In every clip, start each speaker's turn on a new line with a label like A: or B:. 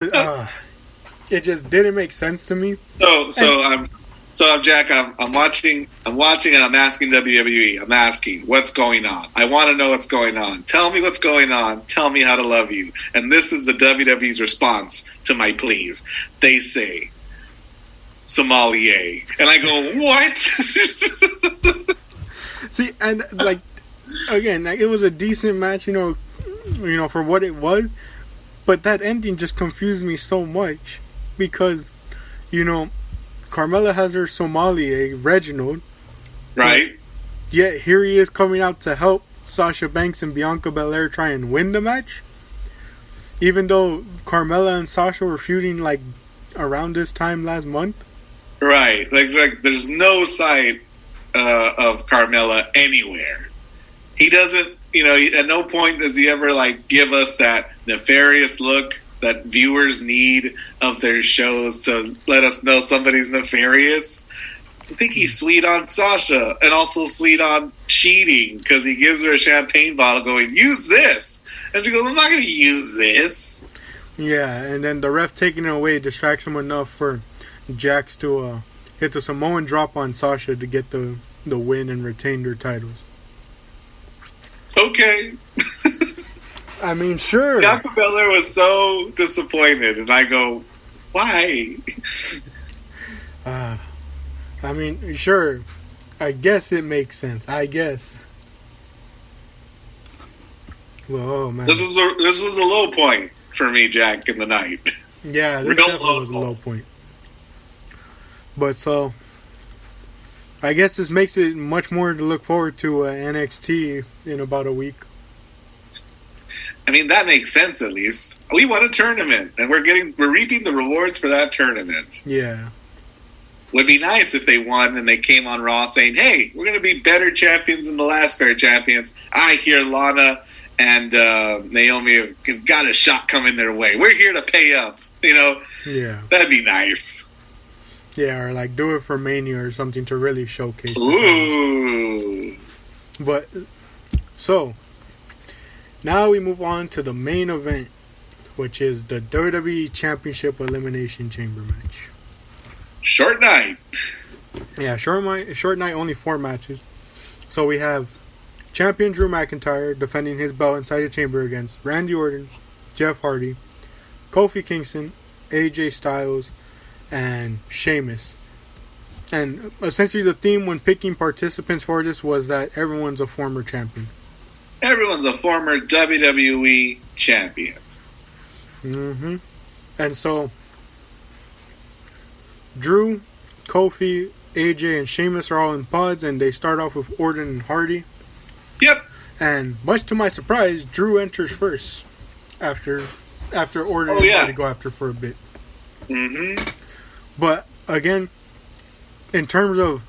A: uh, it just didn't make sense to me.
B: I'm Jack. I'm watching, and I'm asking WWE. I'm asking, what's going on? I want to know what's going on. Tell me what's going on. Tell me how to love you. And this is the WWE's response to my pleas. They say, sommelier, and I go, what?
A: See, and like again, like, it was a decent match, for what it was. But that ending just confused me so much because, Carmella has her sommelier, Reginald.
B: Right.
A: Yet here he is coming out to help Sasha Banks and Bianca Belair try and win the match. Even though Carmella and Sasha were feuding like around this time last month.
B: Right. Like there's no sight of Carmella anywhere. He doesn't, at no point does he ever like give us that nefarious look that viewers need of their shows to let us know somebody's nefarious. I think he's sweet on Sasha and also sweet on cheating because he gives her a champagne bottle going, use this. And she goes, I'm not going to use this.
A: Yeah, and then the ref taking it away distracts him enough for Jax to hit the Samoan drop on Sasha to get the win and retain their titles.
B: Okay.
A: I mean, sure.
B: Bianca Belair was so disappointed, and I go, why?
A: I mean, sure. I guess it makes sense. I guess. Well, oh man,
B: this was a low point for me, Jack, in the night.
A: Yeah, this definitely was a low point. But so, I guess this makes it much more to look forward to NXT in about a week.
B: I mean, that makes sense at least. We won a tournament, and we're reaping the rewards for that tournament.
A: Yeah.
B: Would be nice if they won and they came on Raw saying, hey, we're going to be better champions than the last pair of champions. I hear Lana and Naomi have got a shot coming their way. We're here to pay up,
A: Yeah.
B: That'd be nice.
A: Yeah, or like do it for Mania or something to really showcase.
B: Ooh.
A: But, so, now we move on to the main event, which is the WWE Championship Elimination Chamber match.
B: Short night.
A: Yeah, short night, only 4 matches. So we have champion Drew McIntyre defending his belt inside the chamber against Randy Orton, Jeff Hardy, Kofi Kingston, AJ Styles, and Sheamus. And essentially the theme when picking participants for this was that everyone's a former champion.
B: Everyone's a former WWE champion.
A: Mm-hmm. And so Drew, Kofi, AJ, and Sheamus are all in pods, and they start off with Orton and Hardy.
B: Yep.
A: And much to my surprise, Drew enters first after Orton and Hardy go after for a bit.
B: Mm-hmm.
A: But again, in terms of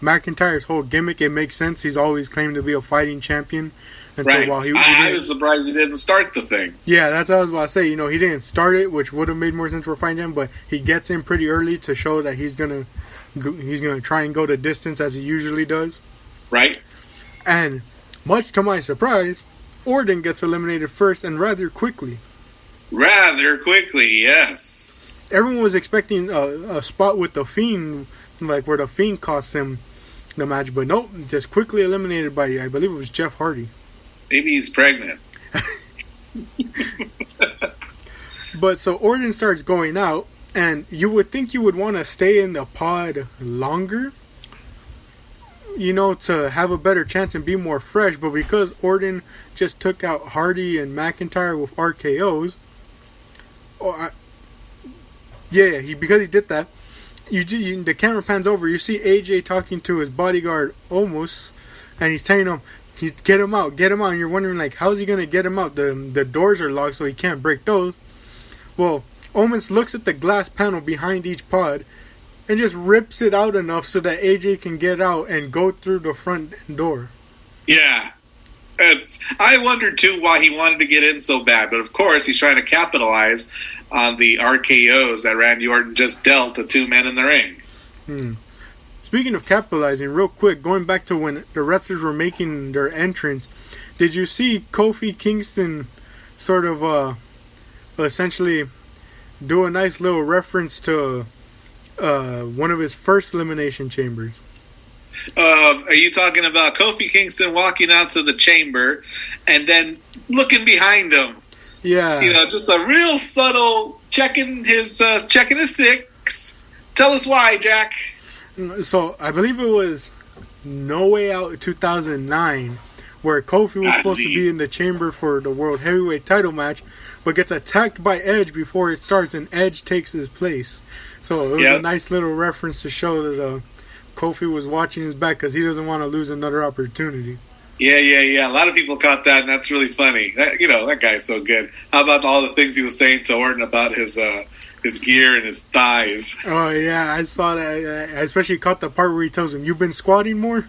A: McIntyre's whole gimmick, it makes sense. He's always claimed to be a fighting champion. And
B: right.
A: So while
B: I was surprised he didn't start the thing.
A: Yeah, that's what I was about to say. He didn't start it, which would have made more sense for a fighting champion, but he gets in pretty early to show that he's gonna try and go the distance as he usually does.
B: Right.
A: And much to my surprise, Orton gets eliminated first and rather quickly.
B: Rather quickly, yes.
A: Everyone was expecting a spot with the Fiend, like where the Fiend cost him the match, but nope, just quickly eliminated by, I believe it was Jeff Hardy.
B: Maybe he's pregnant.
A: But so Orton starts going out, and you would think you would want to stay in the pod longer, to have a better chance and be more fresh. But because Orton just took out Hardy and McIntyre with RKOs, because he did that, the camera pans over, you see AJ talking to his bodyguard Omos, and he's telling him, get him out, and you're wondering, like, how's he going to get him out? The doors are locked, so he can't break those. Well, Omos looks at the glass panel behind each pod and just rips it out enough so that AJ can get out and go through the front door.
B: Yeah. I wondered, too, why he wanted to get in so bad. But, of course, he's trying to capitalize on the RKOs that Randy Orton just dealt the 2 men in the ring.
A: Speaking of capitalizing, real quick, going back to when the wrestlers were making their entrance, did you see Kofi Kingston sort of essentially do a nice little reference to one of his first Elimination Chambers.
B: Are you talking about Kofi Kingston walking out to the chamber and then looking behind him?
A: Yeah.
B: Just a real subtle checking his six. Tell us why, Jack.
A: So I believe it was No Way Out 2009 where Kofi was supposed to be in the chamber for the World Heavyweight title match, but gets attacked by Edge before it starts, and Edge takes his place. So it was a nice little reference to show that Kofi was watching his back because he doesn't want to lose another opportunity.
B: Yeah. A lot of people caught that, and that's really funny. That guy's so good. How about all the things he was saying to Orton about his gear and his thighs?
A: Oh, yeah, I saw that. I especially caught the part where he tells him, "You've been squatting more?"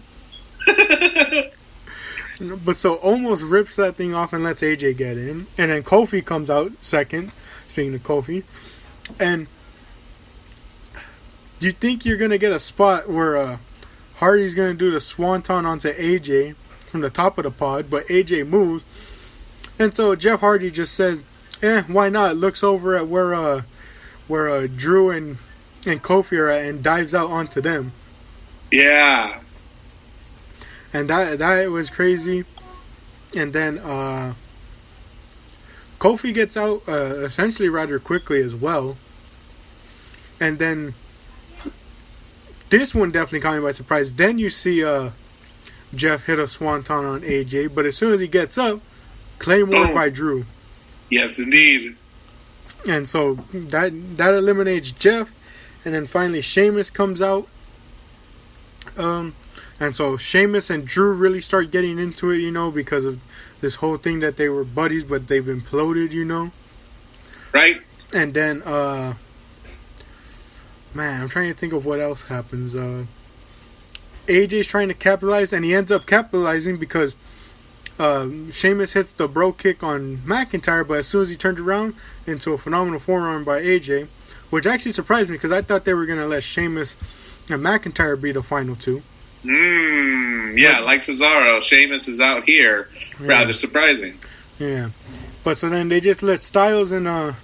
A: But so almost rips that thing off and lets AJ get in. And then Kofi comes out second, speaking of Kofi. And do you think you're going to get a spot where Hardy's going to do the swanton onto AJ from the top of the pod, but AJ moves? And so Jeff Hardy just says, why not? Looks over at where Drew and Kofi are at and dives out onto them.
B: Yeah.
A: And that was crazy. And then Kofi gets out essentially rather quickly as well. And then this one definitely caught me by surprise. Then you see Jeff hit a swanton on AJ. But as soon as he gets up, Claymore by Drew.
B: Yes, indeed.
A: And so that eliminates Jeff. And then finally Sheamus comes out. And so Sheamus and Drew really start getting into it, because of this whole thing that they were buddies, but they've imploded,
B: Right.
A: And then, man, I'm trying to think of what else happens. AJ's trying to capitalize, and he ends up capitalizing because Sheamus hits the bro kick on McIntyre, but as soon as he turned around, into a phenomenal forearm by AJ, which actually surprised me because I thought they were going to let Sheamus and McIntyre be the final two.
B: Yeah, like Cesaro, Sheamus is out here. Yeah. Rather surprising.
A: Yeah. But so then they just let Styles and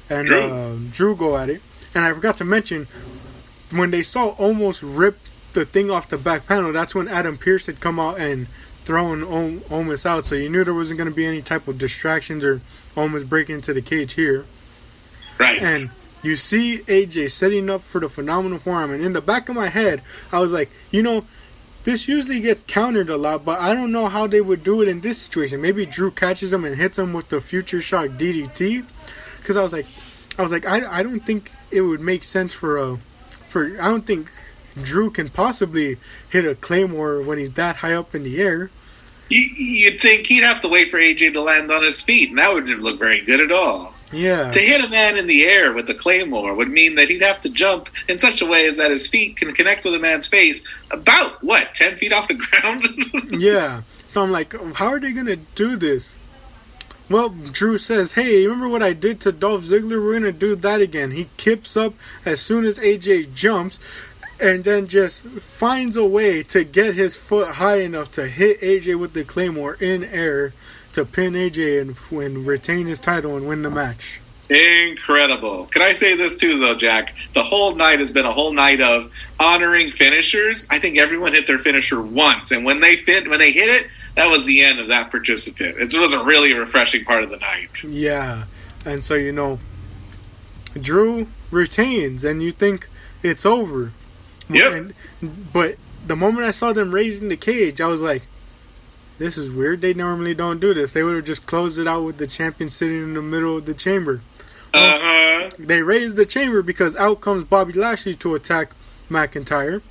A: Drew go at it. And I forgot to mention, when they saw almost rip the thing off the back panel, that's when Adam Pearce had come out and thrown Omos out. So you knew there wasn't going to be any type of distractions or Omos breaking into the cage here.
B: Right.
A: And you see AJ setting up for the phenomenal forearm, and in the back of my head, I was like, this usually gets countered a lot, but I don't know how they would do it in this situation. Maybe Drew catches him and hits him with the Future Shock DDT, because I was like, I don't think it would make sense I don't think Drew can possibly hit a Claymore when he's that high up in the air.
B: You'd think he'd have to wait for AJ to land on his feet, and that wouldn't look very good at all.
A: Yeah.
B: To hit a man in the air with the Claymore would mean that he'd have to jump in such a way as that his feet can connect with a man's face about, 10 feet off the ground?
A: Yeah. So I'm like, how are they going to do this? Well, Drew says, hey, remember what I did to Dolph Ziggler? We're going to do that again. He kips up as soon as AJ jumps and then just finds a way to get his foot high enough to hit AJ with the Claymore in air to pin AJ and retain his title and win the match.
B: Incredible. Can I say this too, though, Jack? The whole night has been a whole night of honoring finishers. I think everyone hit their finisher once, and when they hit it, that was the end of that participant. It was a really refreshing part of the night.
A: Yeah, and so Drew retains, and you think it's over.
B: Yep.
A: But the moment I saw them raising the cage, I was like, this is weird. They normally don't do this. They would have just closed it out with the champion sitting in the middle of the chamber. They raised the chamber because out comes Bobby Lashley to attack McIntyre.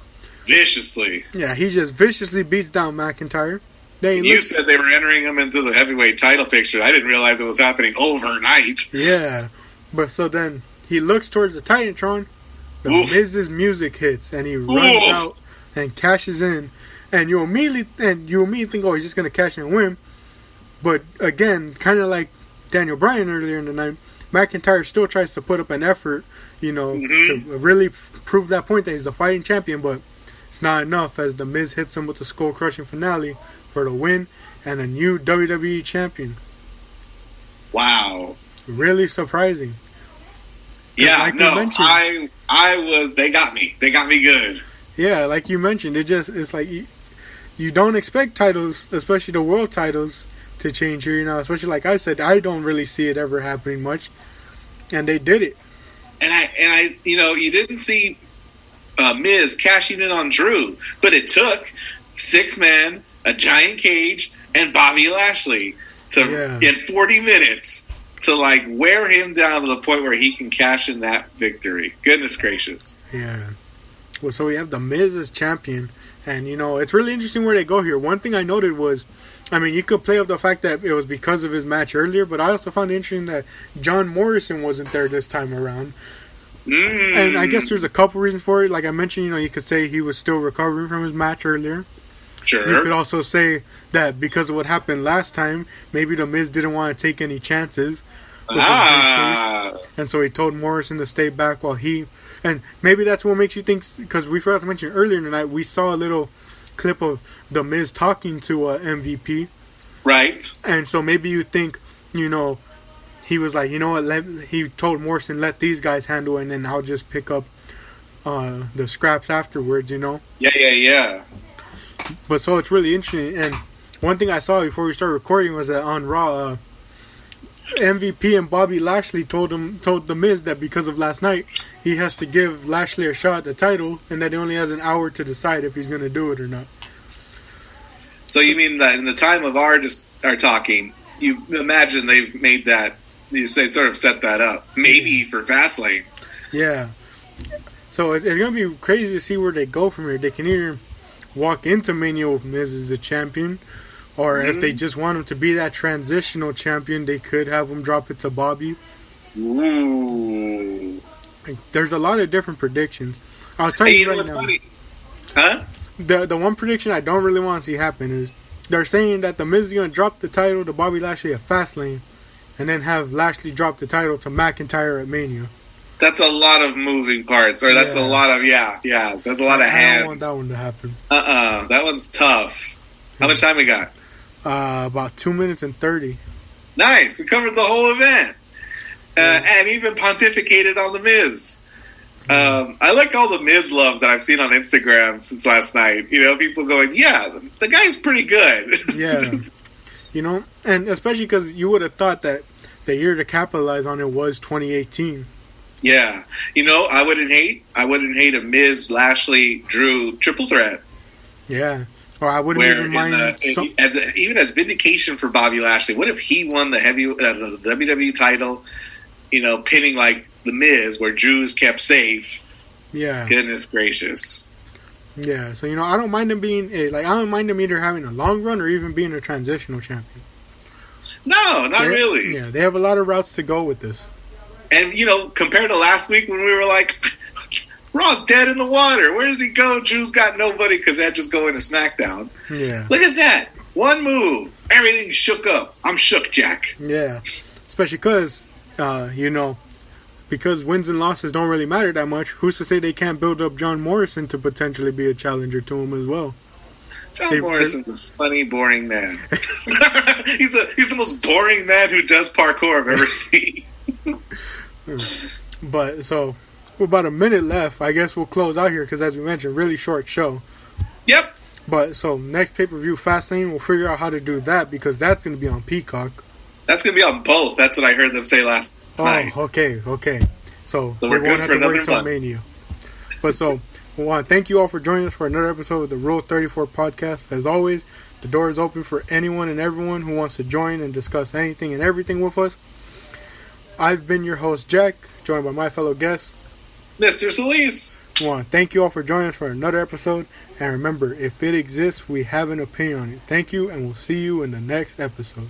B: Viciously.
A: Yeah, he just viciously beats down McIntyre.
B: You said they were entering him into the heavyweight title picture. I didn't realize it was happening overnight.
A: Yeah. But so then he looks towards the Titantron. The Miz's music hits and he runs out and cashes in. And you immediately think, oh, he's just going to cash in and win. But again, kind of like Daniel Bryan earlier in the night, McIntyre still tries to put up an effort, to really prove that point that he's the fighting champion. But it's not enough as the Miz hits him with the skull-crushing finale for the win and a new WWE champion.
B: Wow.
A: really surprising.
B: Yeah,
A: like
B: no, I was. They got me. They got me good.
A: Yeah, like you mentioned, it's like you don't expect titles, especially the world titles, to change here. You know, especially like I said, I don't really see it ever happening much, and they did it.
B: And I, you didn't see Miz cashing in on Drew, but it took 6-man, a giant cage, and Bobby Lashley in 40 minutes to like wear him down to the point where he can cash in that victory. Goodness gracious.
A: Yeah. Well, so we have the Miz as champion, and it's really interesting where they go here. One thing I noted was, I mean, you could play up the fact that it was because of his match earlier, but I also found it interesting that John Morrison wasn't there this time around. And I guess there's a couple reasons for it. Like I mentioned, you could say he was still recovering from his match earlier.
B: Sure.
A: You could also say that because of what happened last time, maybe the Miz didn't want to take any chances. And so he told Morrison to stay back while he... And maybe that's what makes you think... Because we forgot to mention earlier in the night, we saw a little clip of the Miz talking to MVP.
B: Right.
A: And so maybe you think, he was like, he told Morrison, let these guys handle it, and then I'll just pick up the scraps afterwards,
B: Yeah.
A: But so it's really interesting. And one thing I saw before we started recording was that on Raw, MVP and Bobby Lashley told the Miz that because of last night, he has to give Lashley a shot at the title, and that he only has an hour to decide if he's going to do it or not.
B: So you mean that in the time of our talking, you imagine they've made that, they sort of set that up, maybe for Fastlane.
A: Yeah. So it's going to be crazy to see where they go from here. They can either walk into Mania with Miz as the champion, or if they just want him to be that transitional champion, they could have him drop it to Bobby.
B: Ooh.
A: There's a lot of different predictions. I'll tell you right now.
B: Funny? Huh?
A: The one prediction I don't really want to see happen is they're saying that the Miz is going to drop the title to Bobby Lashley at Fastlane, and then have Lashley drop the title to McIntyre at Mania.
B: That's a lot of moving parts, or that's a lot of that's a lot of hands.
A: I don't want that one to happen.
B: That one's tough. How much time we got?
A: About 2 minutes and 30.
B: Nice. We covered the whole event, and even pontificated on the Miz. I like all the Miz love that I've seen on Instagram since last night. People going, "Yeah, the guy's pretty good."
A: Yeah, and especially because you would have thought that the year to capitalize on it was 2018.
B: Yeah, I wouldn't hate a Miz, Lashley, Drew triple threat.
A: Yeah, or I wouldn't even mind
B: even as vindication for Bobby Lashley. What if he won the WWE title? Pinning like the Miz, where Drew's kept safe.
A: Yeah.
B: Goodness gracious.
A: Yeah, so I don't mind him being I don't mind him either having a long run or even being a transitional champion.
B: No, not really.
A: Yeah, they have a lot of routes to go with this.
B: And, compared to last week when we were like, Raw's dead in the water. Where does he go? Drew's got nobody because that just go into SmackDown.
A: Yeah.
B: Look at that. One move. Everything shook up. I'm shook, Jack.
A: Yeah. Especially because, because wins and losses don't really matter that much. Who's to say they can't build up John Morrison to potentially be a challenger to him as well?
B: John Morrison's a funny, boring man. He's the most boring man who does parkour I've ever seen.
A: But so with about a minute left, I guess we'll close out here because, as we mentioned, really short show.
B: Yep.
A: But so next pay-per-view, Fastlane, we'll figure out how to do that because that's going to be on Peacock.
B: That's going to be on both. That's what I heard them say last night.
A: Okay. So we
B: we're
A: won't
B: good
A: have
B: for
A: to wait
B: another
A: till
B: month.
A: Mania. But so we want to thank you all for joining us for another episode of the Rule 34 podcast. As always, the door is open for anyone and everyone who wants to join and discuss anything and everything with us. I've been your host, Jack, joined by my fellow guest,
B: Mr. Solis.
A: I want to thank you all for joining us for another episode. And remember, if it exists, we have an opinion on it. Thank you, and we'll see you in the next episode.